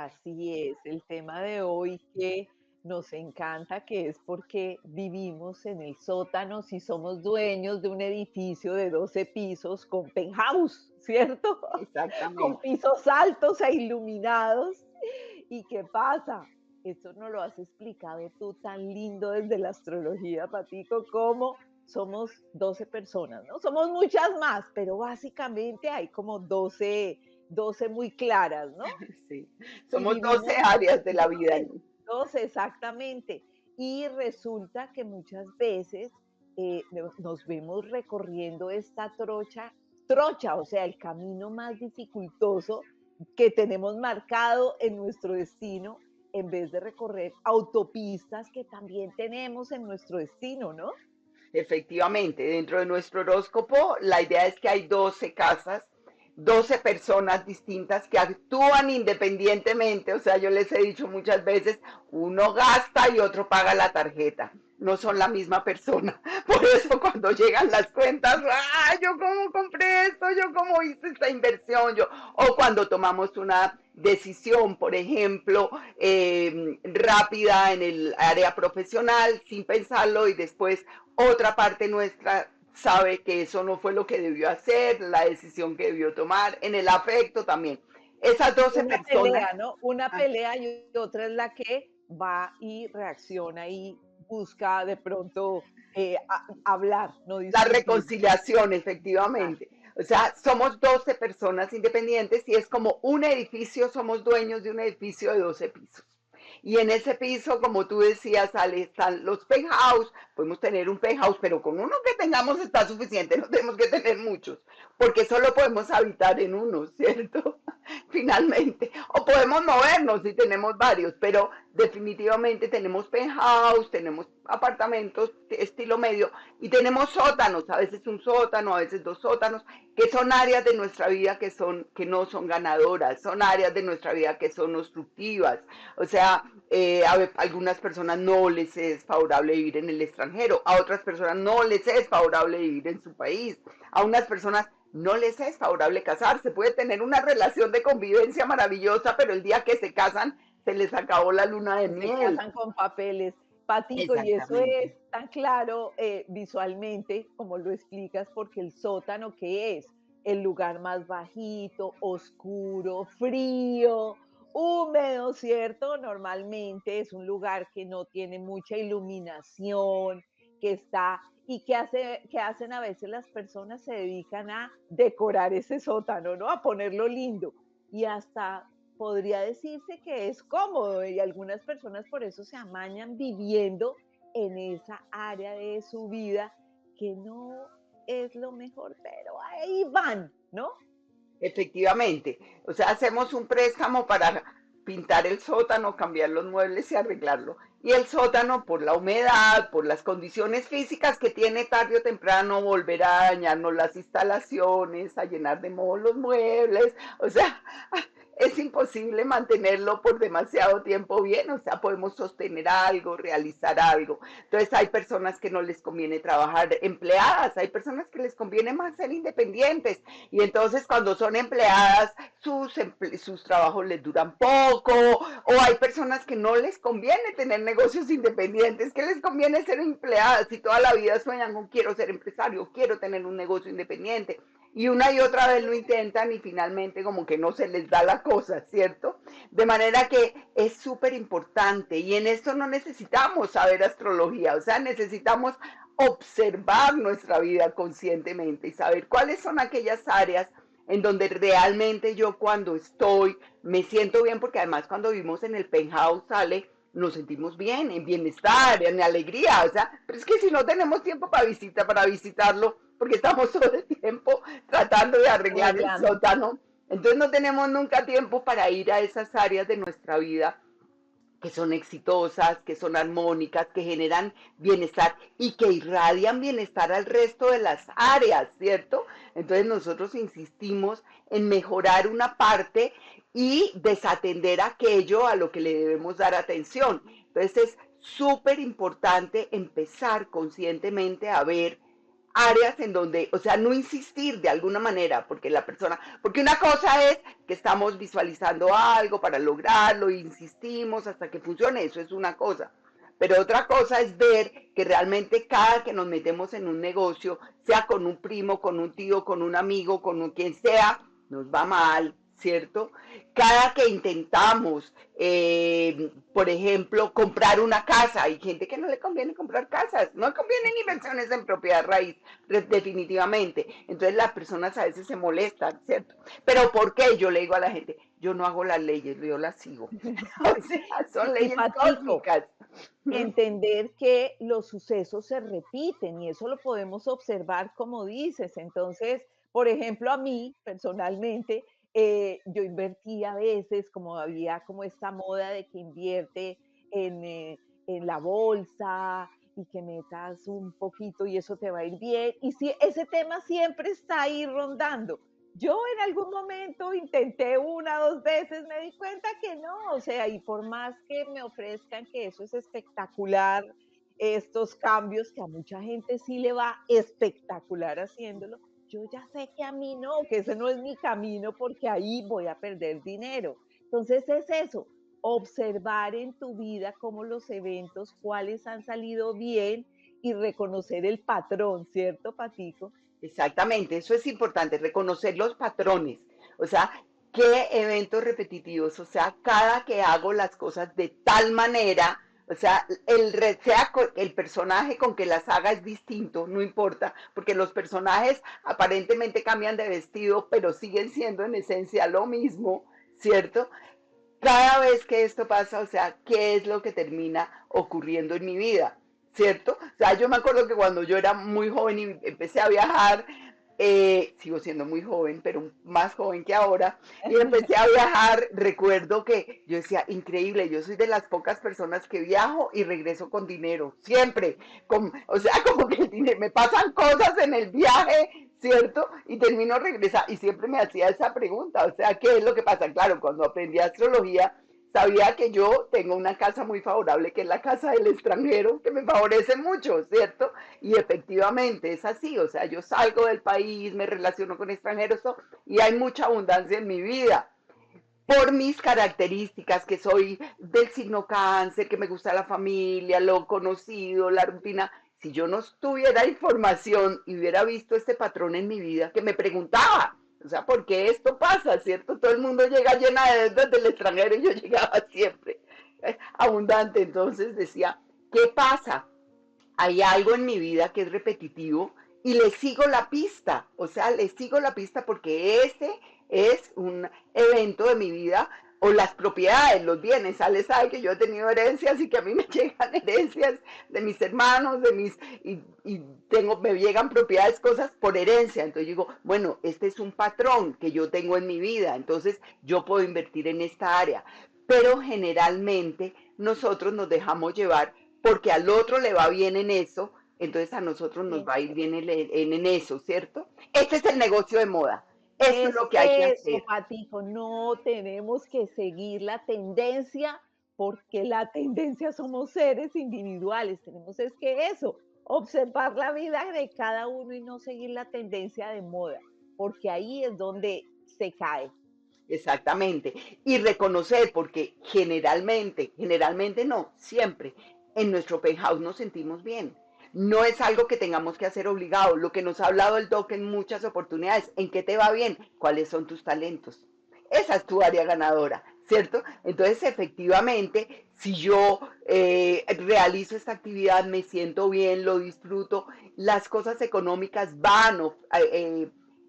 Así es, el tema de hoy que nos encanta, que es porque vivimos en el sótano si somos dueños de un edificio de 12 pisos con penthouse, ¿cierto? Con Exactamente. pisos altos e iluminados. ¿Y qué pasa? Esto nos lo has explicado tú tan lindo desde la astrología, Patico, como somos 12 personas, ¿no? Somos muchas más, pero básicamente hay como 12 muy claras, ¿no? Sí. Y Somos 12 vivimos áreas de la vida, 12, ¿no? 12 exactamente. Y resulta que muchas veces nos vemos recorriendo esta trocha, o sea, el camino más dificultoso que tenemos marcado en nuestro destino, en vez de recorrer autopistas que también tenemos en nuestro destino, ¿no? Efectivamente, dentro de nuestro horóscopo, la idea es que hay 12 casas, 12 personas distintas que actúan independientemente. O sea, yo les he dicho muchas veces, uno gasta y otro paga la tarjeta. No son la misma persona. Por eso cuando llegan las cuentas, ¡ah! Yo cómo compré esto, yo cómo hice esta inversión, yo, o cuando tomamos una decisión, por ejemplo, rápida en el área profesional, sin pensarlo, y después otra parte nuestra sabe que eso no fue lo que debió hacer, la decisión que debió tomar, en el afecto también. Esas 12 Una personas, pelea, ¿no? Una ah, pelea y otra es la que va y reacciona y busca de pronto hablar, no la discutir. reconciliación, Exacto. efectivamente. O sea, somos 12 personas independientes y es como un edificio, somos dueños de un edificio de 12 pisos. Y en ese piso, como tú decías, Ale, están los penthouse. Podemos tener un penthouse, pero con uno que tengamos está suficiente, no tenemos que tener muchos, porque solo podemos habitar en uno, ¿cierto? Finalmente. O podemos movernos si tenemos varios, pero definitivamente tenemos penthouse, tenemos apartamentos de estilo medio y tenemos sótanos, a veces un sótano, a veces dos sótanos, que son áreas de nuestra vida que no son ganadoras, son áreas de nuestra vida que son obstructivas. O sea, algunas personas no les es favorable vivir en el extranjero, a otras personas no les es favorable vivir en su país, a unas personas no les es favorable casarse. Puede tener una relación de convivencia maravillosa, pero el día que se casan se les acabó la luna de Y se miel. casan con papeles. Patico, y eso Exactamente. es tan claro visualmente como lo explicas, porque el sótano, ¿qué es? El lugar más bajito, oscuro, frío, húmedo, ¿cierto? Normalmente es un lugar que no tiene mucha iluminación, que está, y que hacen a veces las personas se dedican a decorar ese sótano, ¿no? A ponerlo lindo. Y hasta podría decirse que es cómodo y algunas personas por eso se amañan viviendo en esa área de su vida que no es lo mejor, pero ahí van, ¿no? Efectivamente. O sea, hacemos un préstamo para pintar el sótano, cambiar los muebles y arreglarlo. Y el sótano, por la humedad, por las condiciones físicas que tiene, tarde o temprano volverá a dañarnos las instalaciones, a llenar de moho los muebles. O sea, es imposible mantenerlo por demasiado tiempo bien. O sea, podemos sostener algo, realizar algo. Entonces hay personas que no les conviene trabajar empleadas, hay personas que les conviene más ser independientes. Y entonces cuando son empleadas, sus trabajos les duran poco, o hay personas que no les conviene tener negocios independientes, que les conviene ser empleadas y toda la vida sueñan con quiero ser empresario, quiero tener un negocio independiente. Y una y otra vez lo intentan y finalmente como que no se les da la cosa, ¿cierto? De manera que es súper importante y en esto no necesitamos saber astrología, o sea, necesitamos observar nuestra vida conscientemente y saber cuáles son aquellas áreas en donde realmente yo cuando estoy me siento bien, porque además cuando vivimos en el penthouse sale, nos sentimos bien, en bienestar, en alegría, o sea, pero es que si no tenemos tiempo para visitarlo, porque estamos todo el tiempo tratando de arreglar el Arreglando. sótano, entonces no tenemos nunca tiempo para ir a esas áreas de nuestra vida que son exitosas, que son armónicas, que generan bienestar y que irradian bienestar al resto de las áreas, ¿cierto? Entonces nosotros insistimos en mejorar una parte y desatender aquello a lo que le debemos dar atención. Entonces es súper importante empezar conscientemente a ver áreas en donde, o sea, no insistir de alguna manera, porque la persona, porque una cosa es que estamos visualizando algo para lograrlo, e insistimos hasta que funcione, eso es una cosa. Pero otra cosa es ver que realmente cada que nos metemos en un negocio, sea con un primo, con un tío, con un amigo, con un quien sea, nos va mal, ¿cierto? Cada que intentamos, por ejemplo, comprar una casa, hay gente que no le conviene comprar casas, no le convienen inversiones en propiedad raíz, definitivamente. Entonces las personas a veces se molestan, ¿cierto? Pero ¿por qué? Yo le digo a la gente, yo no hago las leyes, yo las sigo. O sea, son Y leyes Patico, cósmicas. entender que los sucesos se repiten y eso lo podemos observar como dices. Entonces, por ejemplo, a mí personalmente, yo invertí a veces, como había como esta moda de que invierte en, en la bolsa y que metas un poquito y eso te va a ir bien. Y sí, ese tema siempre está ahí rondando. Yo en algún momento intenté una, 2 veces, me di cuenta que no, o sea, y por más que me ofrezcan que eso es espectacular, estos cambios que a mucha gente sí le va espectacular haciéndolo, yo ya sé que a mí no, que ese no es mi camino porque ahí voy a perder dinero. Entonces es eso, observar en tu vida cómo los eventos, cuáles han salido bien y reconocer el patrón, ¿cierto, Patico? Exactamente, eso es importante, reconocer los patrones, o sea, qué eventos repetitivos, o sea, cada que hago las cosas de tal manera, o sea, sea el personaje con que las haga es distinto, no importa, porque los personajes aparentemente cambian de vestido, pero siguen siendo en esencia lo mismo, ¿cierto? Cada vez que esto pasa, o sea, ¿qué es lo que termina ocurriendo en mi vida? ¿Cierto? O sea, yo me acuerdo que cuando yo era muy joven y empecé a viajar, sigo siendo muy joven, pero más joven que ahora, y empecé a viajar, recuerdo que yo decía, increíble, yo soy de las pocas personas que viajo y regreso con dinero, siempre, o sea, como que el dinero, me pasan cosas en el viaje, ¿cierto? Y termino regresando, y siempre me hacía esa pregunta, o sea, ¿qué es lo que pasa? Claro, cuando aprendí astrología, sabía que yo tengo una casa muy favorable, que es la casa del extranjero, que me favorece mucho, ¿cierto? Y efectivamente es así, o sea, yo salgo del país, me relaciono con extranjeros y hay mucha abundancia en mi vida. Por mis características, que soy del signo cáncer, que me gusta la familia, lo conocido, la rutina. Si yo no tuviera información y hubiera visto este patrón en mi vida, que me preguntaba, o sea, ¿por qué esto pasa? ¿Cierto? Todo el mundo llega llena de deudas del extranjero y yo llegaba siempre abundante. Entonces decía, ¿qué pasa? Hay algo en mi vida que es repetitivo y le sigo la pista, o sea, le sigo la pista porque ese es un evento de mi vida o las propiedades, los bienes. Ale sabe que yo he tenido herencias y que a mí me llegan herencias de mis hermanos, y me llegan propiedades, cosas por herencia. Entonces digo, bueno, este es un patrón que yo tengo en mi vida, entonces yo puedo invertir en esta área. Pero generalmente nosotros nos dejamos llevar porque al otro le va bien en eso, entonces a nosotros nos va a ir bien en eso, ¿cierto? Este es el negocio de moda. Eso es Es lo que hay que eso, hacer. Patico, no tenemos que seguir la tendencia, porque la tendencia somos seres individuales, tenemos es que eso, observar la vida de cada uno y no seguir la tendencia de moda, porque ahí es donde se cae. Exactamente. Y reconocer, porque generalmente no, siempre, en nuestro penthouse nos sentimos bien. No es algo que tengamos que hacer obligado. Lo que nos ha hablado el doc en muchas oportunidades, ¿en qué te va bien? ¿Cuáles son tus talentos? Esa es tu área ganadora, ¿cierto? Entonces, efectivamente, si yo realizo esta actividad, me siento bien, lo disfruto, las cosas económicas van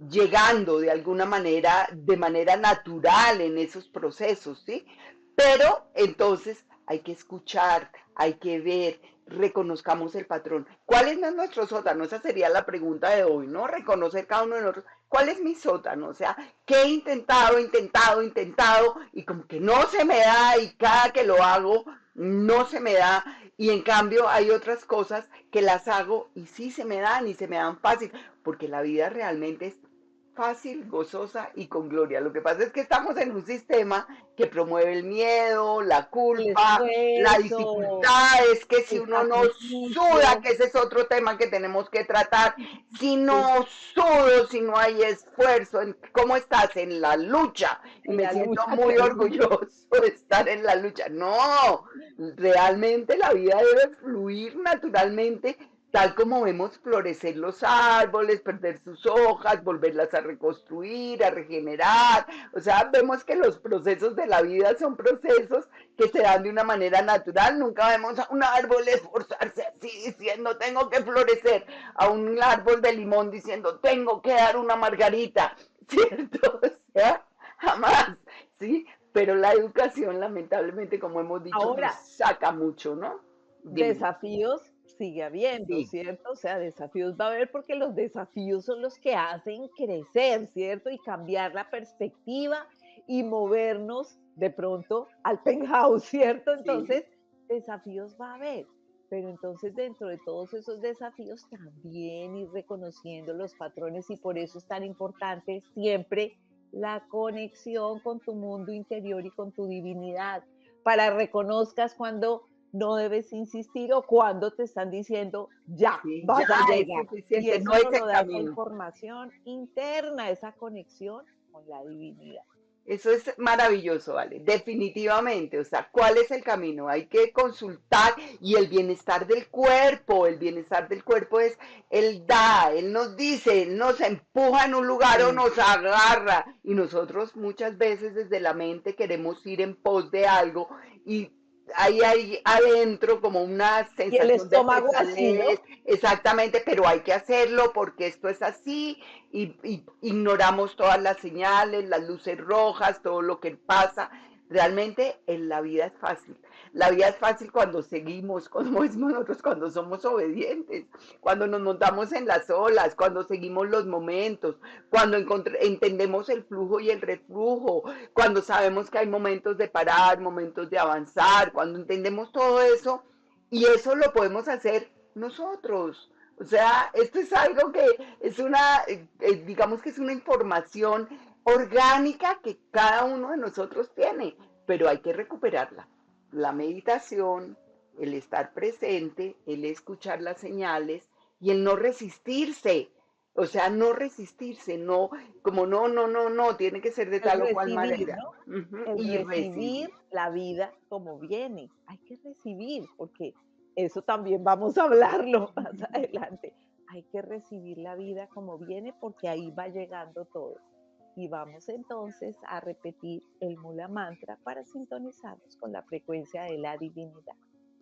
llegando de alguna manera, de manera natural en esos procesos, ¿sí? Pero entonces hay que escuchar, hay que ver, reconozcamos el patrón. ¿Cuál es nuestro sótano? Esa sería la pregunta de hoy, ¿no? Reconocer cada uno de nosotros. ¿Cuál es mi sótano? O sea, ¿qué he intentado, y como que no se me da, y cada que lo hago no se me da, y en cambio hay otras cosas que las hago y sí se me dan y se me dan fácil, porque la vida realmente es fácil, gozosa y con gloria. Lo que pasa es que estamos en un sistema que promueve el miedo, la El culpa, la esfuerzo, dificultad. Es que si el uno no suda, sacrificio, que ese es otro tema que tenemos que tratar, si sí, no sudo, si no hay esfuerzo, ¿cómo estás? En la lucha. Y en me la siento lucha muy constante. orgulloso de estar en la lucha. No, realmente la vida debe fluir naturalmente, tal como vemos florecer los árboles, perder sus hojas, volverlas a reconstruir, a regenerar. O sea, vemos que los procesos de la vida son procesos que se dan de una manera natural. Nunca vemos a un árbol esforzarse así diciendo tengo que florecer, a un árbol de limón diciendo tengo que dar una margarita, ¿cierto? O sea, jamás, ¿sí? Pero la educación, lamentablemente, como hemos dicho, nos Ahora, saca mucho, ¿no? Dime. desafíos sigue habiendo, Sí, ¿cierto? O sea, desafíos va a haber porque los desafíos son los que hacen crecer, ¿cierto? Y cambiar la perspectiva y movernos de pronto al penthouse, ¿cierto? sí. Entonces, desafíos va a haber. Pero entonces dentro de todos esos desafíos también ir reconociendo los patrones y por eso es tan importante siempre la conexión con tu mundo interior y con tu divinidad, para reconozcas cuando no debes insistir o cuando te están diciendo, ya, Sí, ya vas a es llegar. Y suficiente, no eso es nos el lo da esa camino. información interna, esa conexión con la divinidad. Eso es maravilloso, vale, definitivamente. O sea, ¿cuál es el camino? Hay que consultar y el bienestar del cuerpo es, él da, él nos dice, él nos empuja en un lugar o Sí. nos agarra y nosotros muchas veces desde la mente queremos ir en pos de algo y hay adentro como una Y el sensación de estómago así, pesadez, ¿no? exactamente, pero hay que hacerlo porque esto es así y ignoramos todas las señales, las luces rojas, todo lo que pasa. Realmente en la vida es fácil. La vida es fácil cuando seguimos, como decimos nosotros, cuando somos obedientes, cuando nos montamos en las olas, cuando seguimos los momentos, cuando entendemos el flujo y el reflujo, cuando sabemos que hay momentos de parar, momentos de avanzar, cuando entendemos todo eso, y eso lo podemos hacer nosotros. O sea, esto es algo que es digamos que es una información orgánica que cada uno de nosotros tiene, pero hay que recuperarla. La meditación, el estar presente, el escuchar las señales y el no resistirse. O sea, no resistirse, no, como no, no, no, no, tiene que ser de El tal o cual recibir, manera. ¿no? Ujú, El y recibir. recibir la vida como viene. Hay que recibir, porque eso también vamos a hablarlo más adelante. Hay que recibir la vida como viene porque ahí va llegando todo. Y vamos entonces a repetir el Mula Mantra para sintonizarnos con la frecuencia de la divinidad.